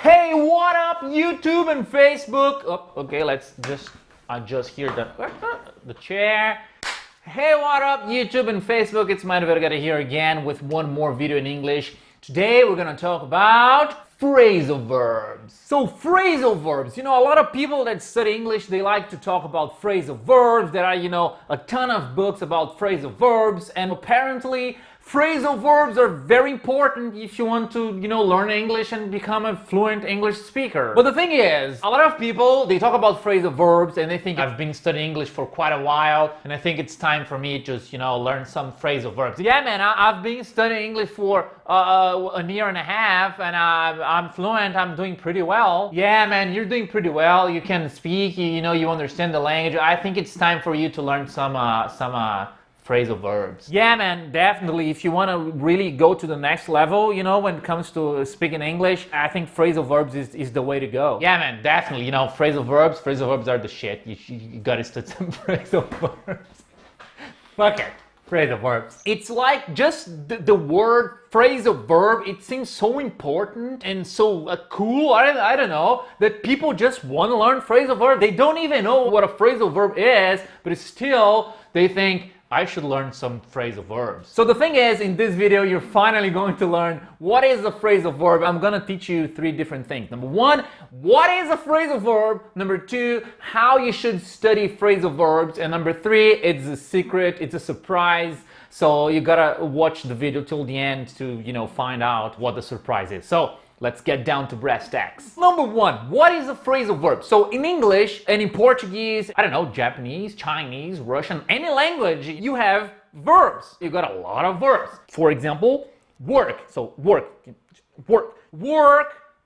Hey, what up, YouTube and Facebook? Oh, okay, let's just adjust here the chair. Hey, what up, YouTube and Facebook? It's Mairo Vergara here again with one more video in English. Today we're gonna talk about phrasal verbs. So phrasal verbs, a lot of people that study English, they like to talk about phrasal verbs. There are, a ton of books about phrasal verbs, and apparently phrasal verbs are very important if you want to, learn English and become a fluent English speaker. But the thing is, a lot of people, they talk about phrasal verbs and they think I've been studying English for quite a while and I think it's time for me to just, learn some phrasal verbs. Yeah, man, I've been studying English for a year and a half and I'm fluent, I'm doing pretty well. Yeah, man, you're doing pretty well. You can speak, you understand the language. I think it's time for you to learn some phrasal verbs. Yeah, man, definitely. If you want to really go to the next level, when it comes to speaking English, I think phrasal verbs is the way to go. Yeah, man, definitely. Phrasal verbs are the shit. You gotta study some phrasal verbs. Fuck it. Phrasal verbs. It's like just the word phrasal verb, it seems so important and so cool, I don't know, that people just want to learn phrasal verb. They don't even know what a phrasal verb is, but still they think, I should learn some phrasal verbs. So the thing is, in this video, you're finally going to learn what is a phrasal verb. I'm gonna teach you 3 different things. Number 1, what is a phrasal verb? Number 2, how you should study phrasal verbs. And number 3, it's a secret, it's a surprise. So you gotta watch the video till the end to, find out what the surprise is. So let's get down to brass tacks. Number 1, what is a phrasal verb? So in English and in Portuguese, I don't know, Japanese, Chinese, Russian, any language, you have verbs. You got a lot of verbs. For example, work. So work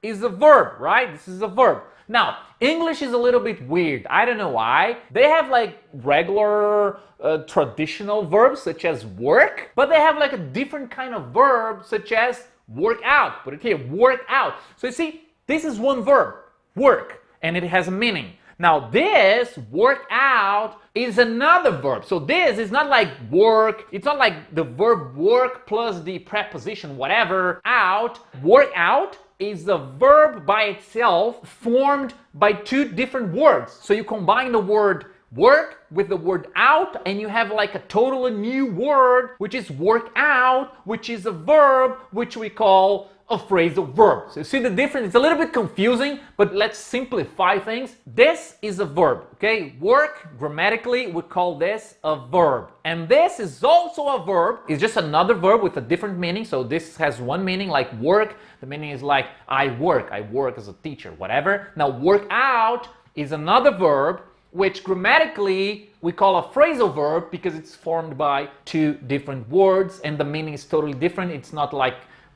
is a verb, right? This is a verb. Now, English is a little bit weird. I don't know why. They have like regular traditional verbs such as work, but they have like a different kind of verb such as work out. Put it here, work out. So you see, this is one verb, work, and it has a meaning. Now this, work out, is another verb. So this is not like work, it's not like the verb work plus the preposition whatever, out. Work out is a verb by itself formed by 2 different words. So you combine the word work with the word out and you have like a totally new word, which is work out, which is a verb which we call a phrasal verb. So you see the difference? It's a little bit confusing, but let's simplify things. This is a verb, okay? Work, grammatically, we call this a verb. And this is also a verb. It's just another verb with a different meaning. So this has one meaning, like work. The meaning is like I work as a teacher, whatever. Now work out is another verb which grammatically we call a phrasal verb because it's formed by 2 different words and the meaning is totally different. It's not like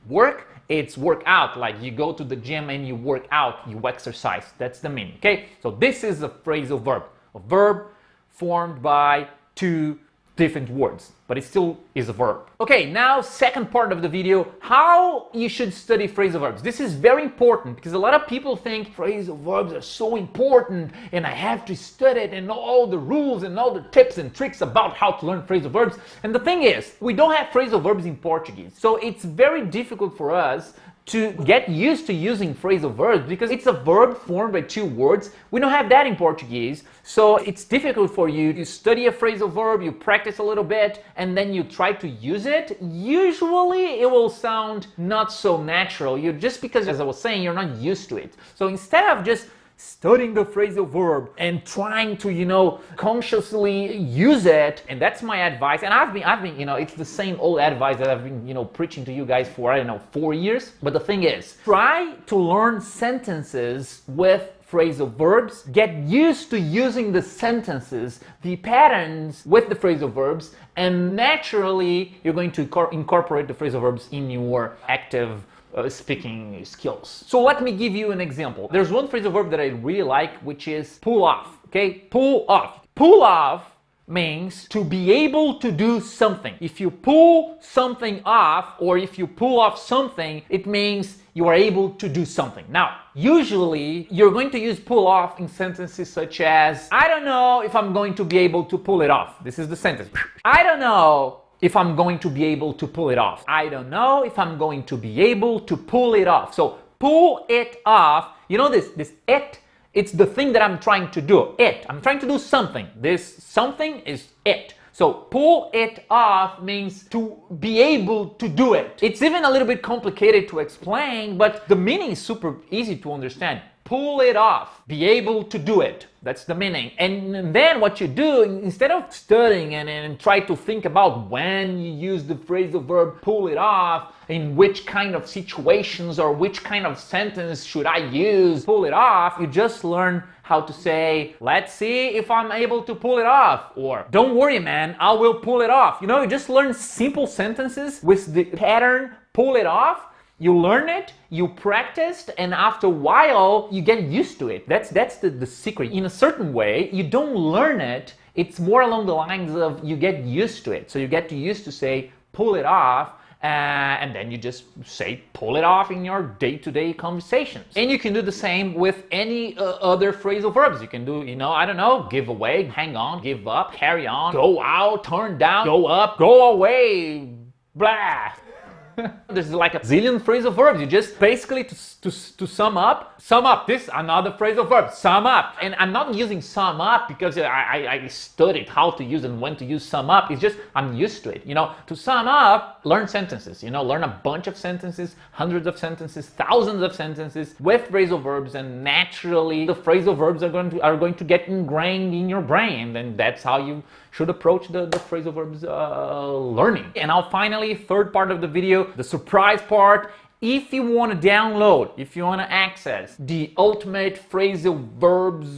work, it's work out, like you go to the gym and you work out, you exercise. That's the meaning, okay? So this is a phrasal verb, a verb formed by 2 different words, but it still is a verb. Okay, now second part of the video, how you should study phrasal verbs. This is very important because a lot of people think phrasal verbs are so important and I have to study it and know all the rules and all the tips and tricks about how to learn phrasal verbs. And the thing is, we don't have phrasal verbs in Portuguese. So it's very difficult for us to get used to using phrasal verbs because it's a verb formed by 2 words. We don't have that in Portuguese, so it's difficult for you to study a phrasal verb, you practice a little bit, and then you try to use it. Usually it will sound not so natural, just because, as I was saying, you're not used to it. So instead of just studying the phrasal verb and trying to, consciously use it. And that's my advice. And I've been, it's the same old advice that I've been, preaching to you guys for, 4 years. But the thing is, try to learn sentences with phrasal verbs. Get used to using the sentences, the patterns with the phrasal verbs, and naturally you're going to incorporate the phrasal verbs in your active speaking skills. So let me give you an example. There's one phrasal verb that I really like, which is pull off. Okay, pull off. Pull off means to be able to do something. If you pull something off, or if you pull off something, it means you are able to do something. Now, usually you're going to use pull off in sentences such as, I don't know if I'm going to be able to pull it off. This is the sentence. I don't know if I'm going to be able to pull it off. I don't know if I'm going to be able to pull it off. So pull it off. You know this it, it's the thing that I'm trying to do. I'm trying to do something. This something is it. So pull it off means to be able to do it. It's even a little bit complicated to explain, but the meaning is super easy to understand. Pull it off, be able to do it. That's the meaning. And then what you do, instead of studying and try to think about when you use the phrasal verb pull it off, in which kind of situations or which kind of sentence should I use pull it off, you just learn how to say, let's see if I'm able to pull it off, or don't worry man, I will pull it off. You know, you just learn simple sentences with the pattern pull it off. You learn it, you practiced, and after a while, you get used to it. That's the secret. In a certain way, you don't learn it. It's more along the lines of you get used to it. So you get used to say, pull it off, and then you just say, pull it off in your day-to-day conversations. And you can do the same with any other phrasal verbs. You can do, you know, I don't know, give away, hang on, give up, carry on, go out, turn down, go up, go away, blah. There's like a zillion phrasal verbs. You just basically to sum up this another phrasal verb, sum up. And I'm not using sum up because I studied how to use and when to use sum up. It's just I'm used to it. You know, to sum up, learn sentences. You know, learn a bunch of sentences, hundreds of sentences, thousands of sentences with phrasal verbs, and naturally the phrasal verbs are going to get ingrained in your brain. And that's how you should approach the phrasal verbs learning. And now finally, third part of the video, the surprise part. If you want to download, if you want to access the ultimate phrasal verbs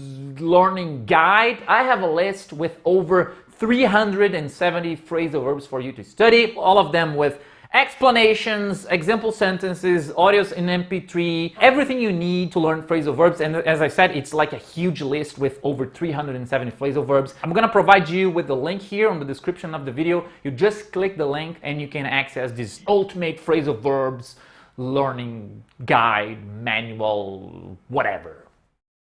learning guide, I have a list with over 370 phrasal verbs for you to study, all of them with explanations, example sentences, audios in MP3, everything you need to learn phrasal verbs. And as I said, it's like a huge list with over 370 phrasal verbs. I'm gonna provide you with the link here on the description of the video. You just click the link and you can access this ultimate phrasal verbs learning guide, manual, whatever.